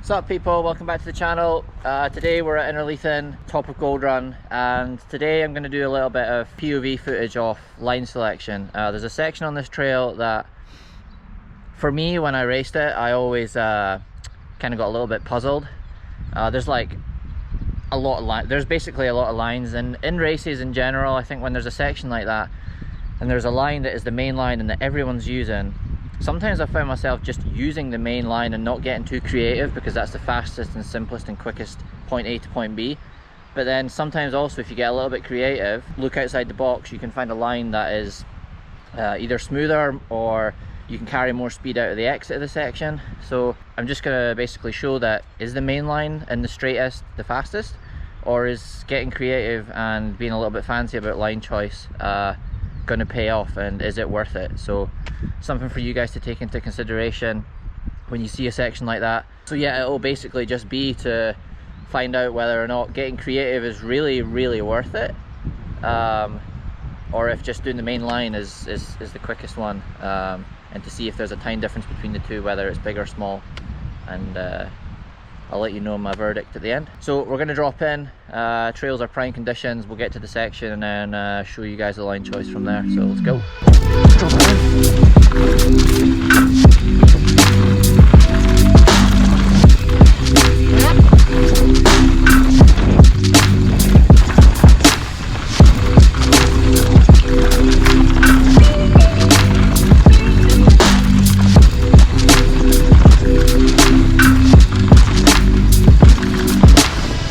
What's up people, welcome back to the channel. Today we're at Innerleithen, top of Gold Run, and today I'm going to do a little bit of POV footage of line selection. There's a section on this trail that, for me, when I raced it, I always kind of got a little bit puzzled. There's like a lot of lines, there's basically a lot of lines, and in races in general, I think when there's a section like that, and there's a line that is the main line and that everyone's using, sometimes I found myself just using the main line and not getting too creative because that's the fastest and simplest and quickest point A to point B. But then sometimes also, if you get a little bit creative, look outside the box, you can find a line that is either smoother or you can carry more speed out of the exit of the section. So I'm just going to basically show that, is the main line and the straightest the fastest, or is getting creative and being a little bit fancy about line choice going to pay off, and is it worth it? So something for you guys to take into consideration when you see a section like that. So yeah, it'll basically just be to find out whether or not getting creative is really worth it, or if just doing the main line is the quickest one, and to see if there's a time difference between the two, whether it's big or small, and I'll let you know my verdict at the end. So we're going to drop in, trails are prime conditions, we'll get to the section and then show you guys the line choice from there. So let's go. Drop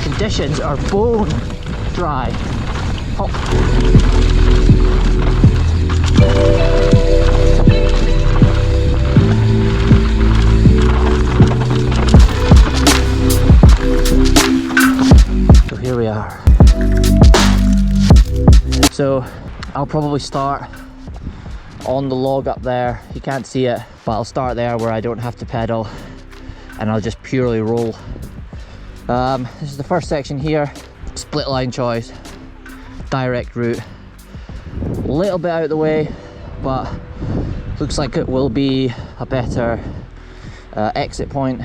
Conditions are bone dry. Hop. So here we are. So I'll probably start on the log up there. You can't see it, but I'll start there where I don't have to pedal and I'll just purely roll. This is the first section here, split line choice, direct route, a little bit out of the way, but looks like it will be a better exit point,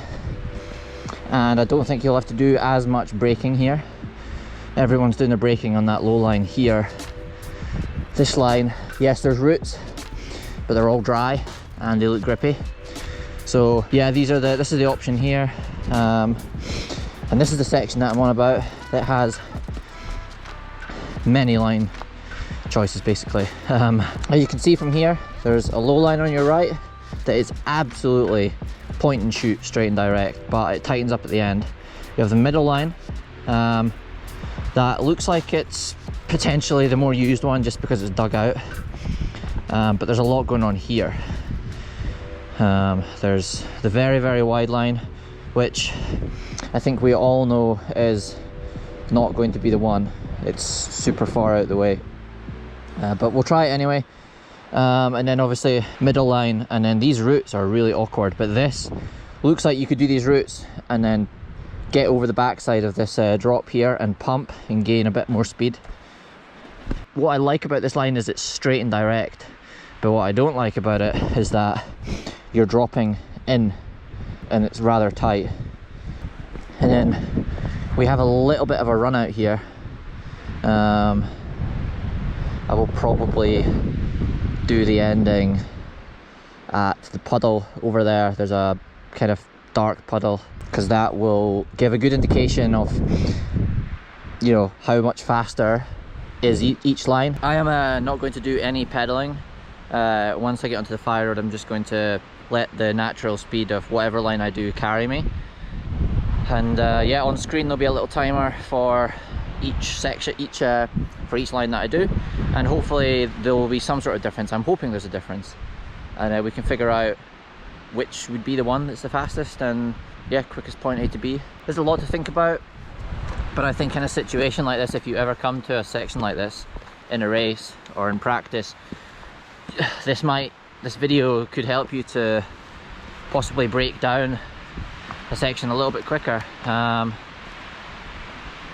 and I don't think you'll have to do as much braking here. Everyone's doing the braking on that low line here. This line, yes, there's roots, but they're all dry and they look grippy. So yeah, this is the option here. And this is the section that I'm on about that has many line choices basically. As you can see from here, there's a low line on your right that is absolutely point and shoot, straight and direct, but it tightens up at the end. You have the middle line that looks like it's potentially the more used one just because it's dug out, but there's a lot going on here. There's the very wide line, which I think we all know is not going to be the one. It's super far out the way, but we'll try it anyway. And then obviously middle line, and then these routes are really awkward, but this looks like you could do these routes and then get over the backside of this drop here and pump and gain a bit more speed. What I like about this line is it's straight and direct, but what I don't like about it is that you're dropping in and it's rather tight. And then we have a little bit of a run out here. I will probably do the ending at the puddle over there. There's a kind of dark puddle, because that will give a good indication of, you know, how much faster is each line. I am not going to do any pedaling. Once I get onto the fire road, I'm just going to let the natural speed of whatever line I do carry me. And yeah, on screen there'll be a little timer for each section, for each line that I do, and hopefully there will be some sort of difference. I'm hoping there's a difference, and we can figure out which would be the one that's the fastest and yeah, quickest point A to B. There's a lot to think about, but I think in a situation like this, if you ever come to a section like this in a race or in practice, this video could help you to possibly break down a section a little bit quicker.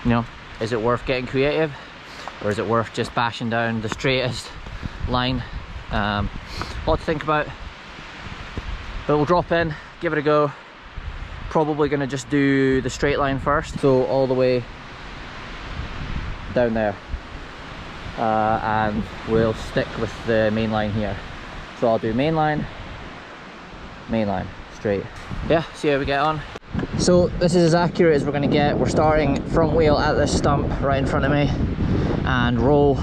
You know, is it worth getting creative, or is it worth just bashing down the straightest line? A lot to think about, but we'll drop in, give it a go, probably going to just do the straight line first, so all the way down there, and we'll stick with the main line here. So I'll do main line, straight. Yeah, see how we get on. So this is as accurate as we're going to get. We're starting front wheel at this stump right in front of me, and roll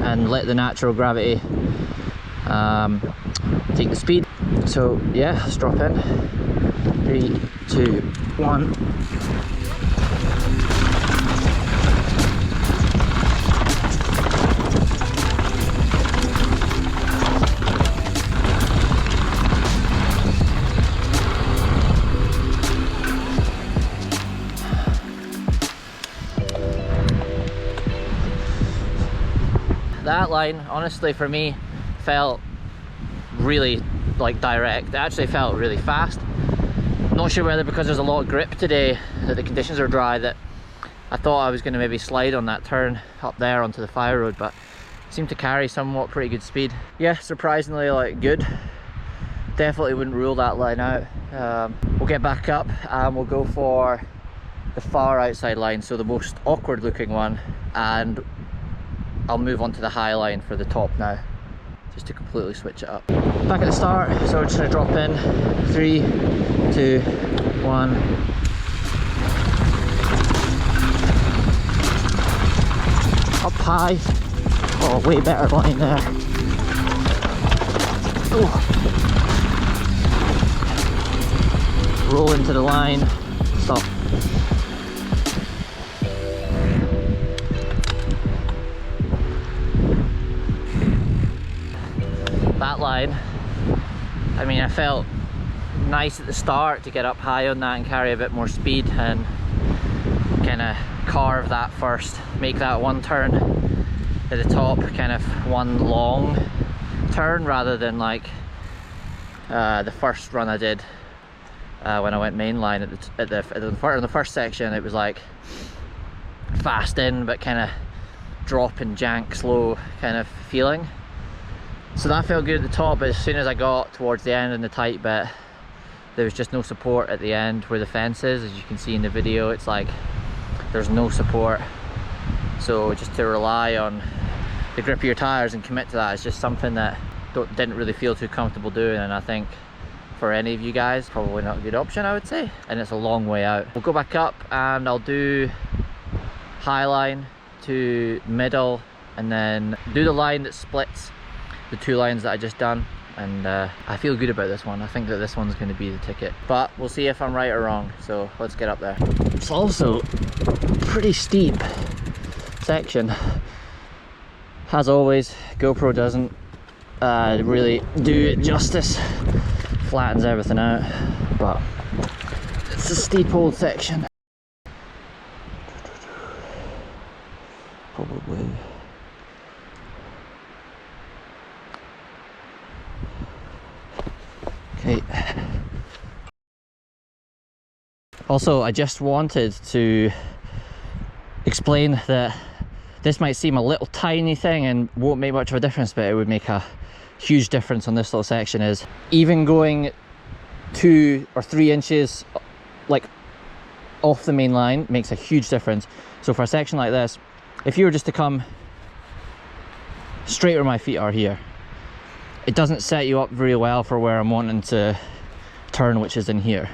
and let the natural gravity take the speed. So yeah, let's drop in. 3, 2, 1. That line, honestly, for me, felt really like direct. It actually felt really fast. Not sure whether because there's a lot of grip today, that the conditions are dry, that I thought I was going to maybe slide on that turn up there onto the fire road, but it seemed to carry somewhat pretty good speed. Yeah, surprisingly like good. Definitely wouldn't rule that line out. We'll get back up and we'll go for the far outside line, so the most awkward looking one, and I'll move on to the high line for the top now, just to completely switch it up. Back at the start, so we're just going to drop in. 3, 2, 1. Up high. Oh, way better line there. Oh. Roll into the line. Stop. That line, I mean, I felt nice at the start to get up high on that and carry a bit more speed and kind of carve that first, make that one turn at the top kind of one long turn, rather than like the first run I did when I went mainline at the first section. It was like fast in but kind of drop and jank slow kind of feeling. So that felt good at the top, but as soon as I got towards the end and the tight bit, there was just no support at the end where the fence is. As you can see in the video, it's like there's no support. So just to rely on the grip of your tires and commit to that is just something that didn't really feel too comfortable doing, and I think for any of you guys, probably not a good option, I would say. And it's a long way out. We'll go back up and I'll do high line to middle, and then do the line that splits the two lines that I just done, and I feel good about this one. I think that this one's going to be the ticket, but we'll see if I'm right or wrong. So let's get up there. It's also a pretty steep section. As always, GoPro doesn't really do it justice, flattens everything out, but it's a steep old section. Probably. Okay. Also, I just wanted to explain that this might seem a little tiny thing and won't make much of a difference, but it would make a huge difference on this little section. Is even going 2 or 3 inches like off the main line makes a huge difference. So for a section like this, if you were just to come straight where my feet are here, it doesn't set you up very well for where I'm wanting to turn, which is in here.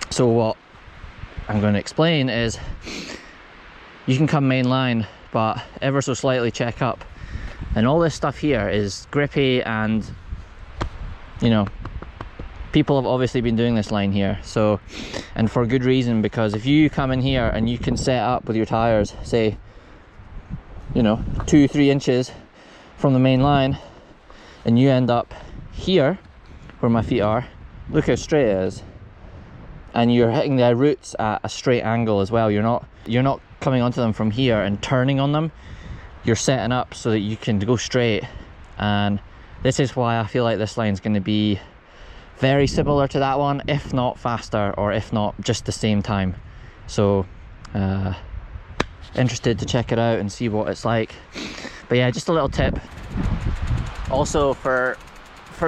So what I'm going to explain is you can come main line, but ever so slightly check up, and all this stuff here is grippy, and you know, people have obviously been doing this line here, so, and for good reason, because if you come in here and you can set up with your tires, say, you know, 2-3 inches from the main line, and you end up here where my feet are, look how straight it is, and you're hitting the roots at a straight angle as well. You're not coming onto them from here and turning on them. You're setting up so that you can go straight, and this is why I feel like this line's going to be very similar to that one, if not faster, or if not just the same time. So interested to check it out and see what it's like. But yeah, just a little tip also for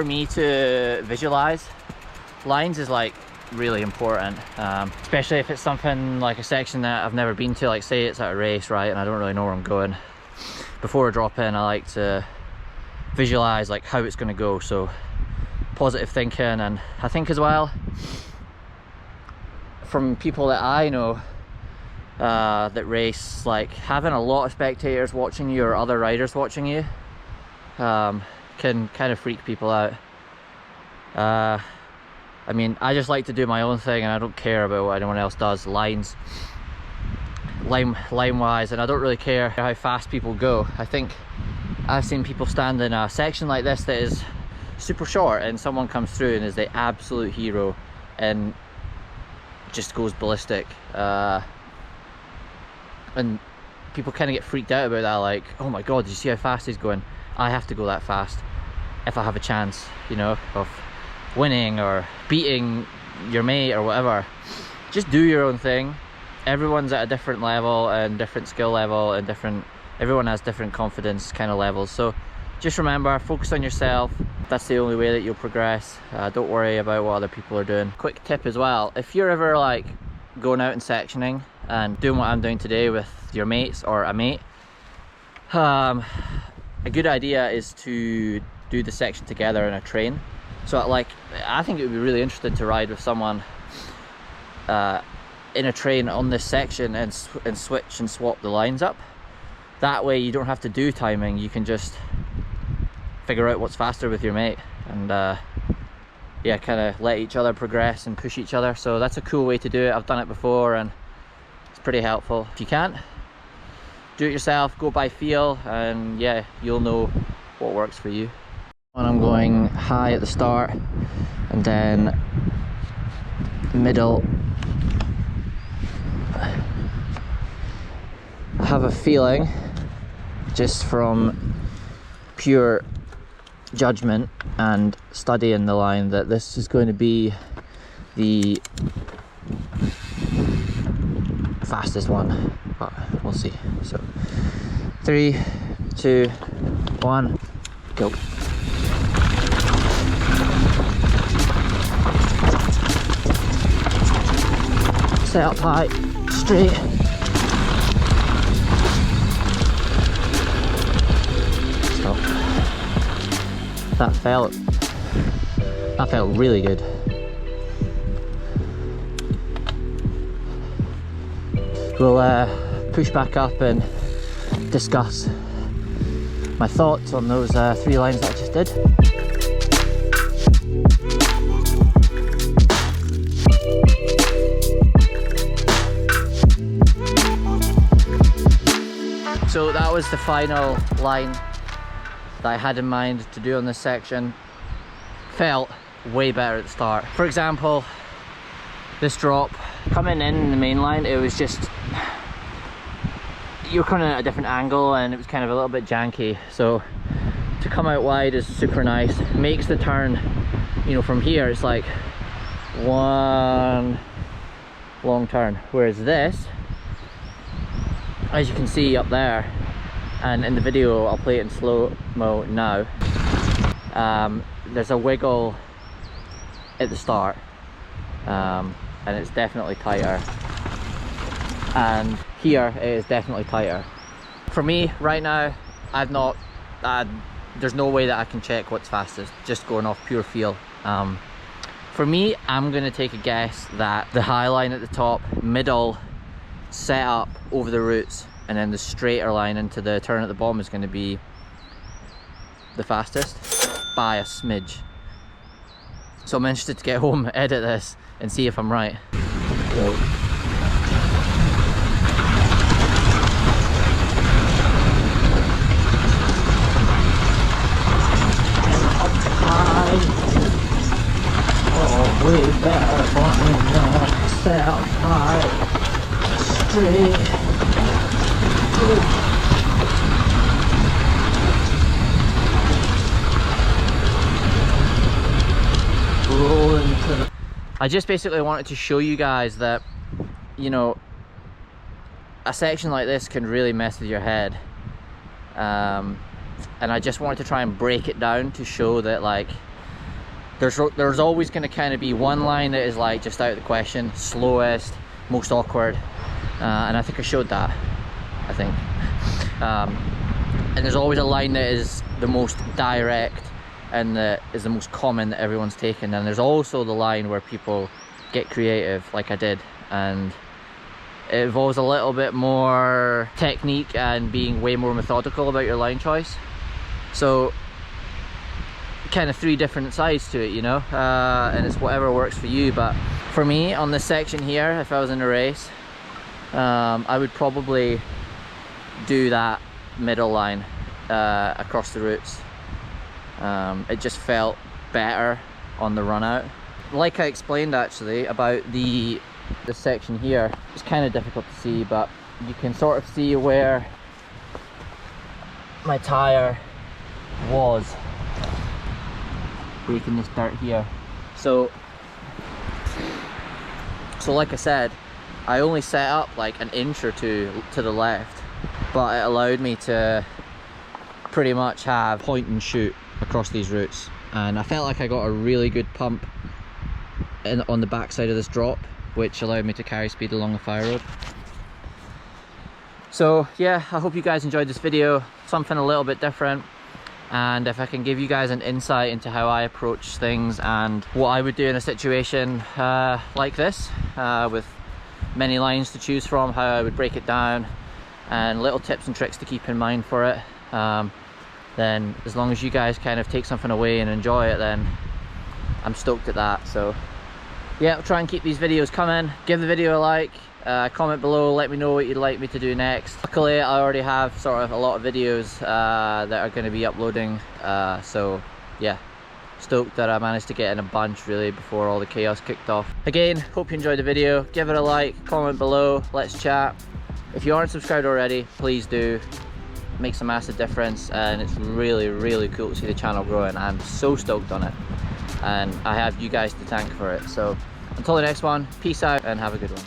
me to visualize lines is like really important, especially if it's something like a section that I've never been to, like say it's at a race, right, and I don't really know where I'm going. Before I drop in, I like to visualize like how it's going to go, so positive thinking. And I think as well, from people that I know that race, like having a lot of spectators watching you or other riders watching you can kind of freak people out. I mean, I just like to do my own thing and I don't care about what anyone else does, line wise, and I don't really care how fast people go. I think I've seen people stand in a section like this that is super short and someone comes through and is the absolute hero and just goes ballistic, and people kind of get freaked out about that, like, oh my god, did you see how fast he's going? I have to go that fast if I have a chance, you know, of winning or beating your mate or whatever. Just do your own thing. Everyone's at a different level and different skill level, and everyone has different confidence kind of levels, so just remember, focus on yourself. That's the only way that you'll progress. Don't worry about what other people are doing. Quick tip as well, if you're ever like going out and sectioning and doing what I'm doing today with your mates or a mate, a good idea is to do the section together in a train. So like, I think it would be really interesting to ride with someone in a train on this section and switch and swap the lines up. That way you don't have to do timing, you can just figure out what's faster with your mate, and yeah, kind of let each other progress and push each other. So that's a cool way to do it. I've done it before and it's pretty helpful. If you can't, do it yourself, go by feel, and yeah, you'll know what works for you. And I'm going high at the start and then middle. I have a feeling, just from pure judgment and studying the line, that this is going to be the fastest one, but we'll see. So 3, 2, 1, go. Set up high, straight. So that felt really good. We'll push back up and discuss my thoughts on those 3 lines that I just did. So that was the final line that I had in mind to do on this section. Felt way better at the start. For example, this drop, coming in the main line, it was just, you were coming in at a different angle and it was kind of a little bit janky. So to come out wide is super nice. Makes the turn, you know, from here it's like one long turn. Whereas this, as you can see up there, and in the video I'll play it in slow-mo now, there's a wiggle at the start, and it's definitely tighter, and here it is definitely tighter. For me right now, there's no way that I can check what's fastest, just going off pure feel. For me, I'm going to take a guess that the high line at the top, middle set up over the roots, and then the straighter line into the turn at the bottom is going to be the fastest by a smidge. So I'm interested to get home, edit this, and see if I'm right. So. Way better on the south high straight. Rolling to the... I just basically wanted to show you guys that, you know, a section like this can really mess with your head, and I just wanted to try and break it down to show that, like, there's always going to kind of be one line that is like just out of the question, slowest, most awkward, and I think I showed that, I think. And there's always a line that is the most direct and that is the most common that everyone's taken, and there's also the line where people get creative like I did, and it involves a little bit more technique and being way more methodical about your line choice. So kind of 3 different sides to it, you know, and it's whatever works for you. But for me, on this section here, if I was in a race, I would probably do that middle line across the routes. It just felt better on the run out. Like I explained actually about this section here, it's kind of difficult to see, but you can sort of see where my tire was breaking this dirt here. So like I said, I only set up like an inch or 2 to the left, but it allowed me to pretty much have point and shoot across these routes, and I felt like I got a really good pump on the back side of this drop, which allowed me to carry speed along the fire road. So yeah, I hope you guys enjoyed this video, something a little bit different, and if I can give you guys an insight into how I approach things and what I would do in a situation like this, with many lines to choose from, how I would break it down, and little tips and tricks to keep in mind for it, then as long as you guys kind of take something away and enjoy it, then I'm stoked at that. So yeah, I'll try and keep these videos coming. Give the video a like, comment below, let me know what you'd like me to do next. Luckily I already have sort of a lot of videos that are going to be uploading, so yeah, stoked that I managed to get in a bunch really before all the chaos kicked off. Again, hope you enjoyed the video. Give it a like, comment below, let's chat. If you aren't subscribed already, please do. It makes a massive difference, and it's really cool to see the channel growing. I'm so stoked on it, and I have you guys to thank for it. So until the next one, peace out and have a good one.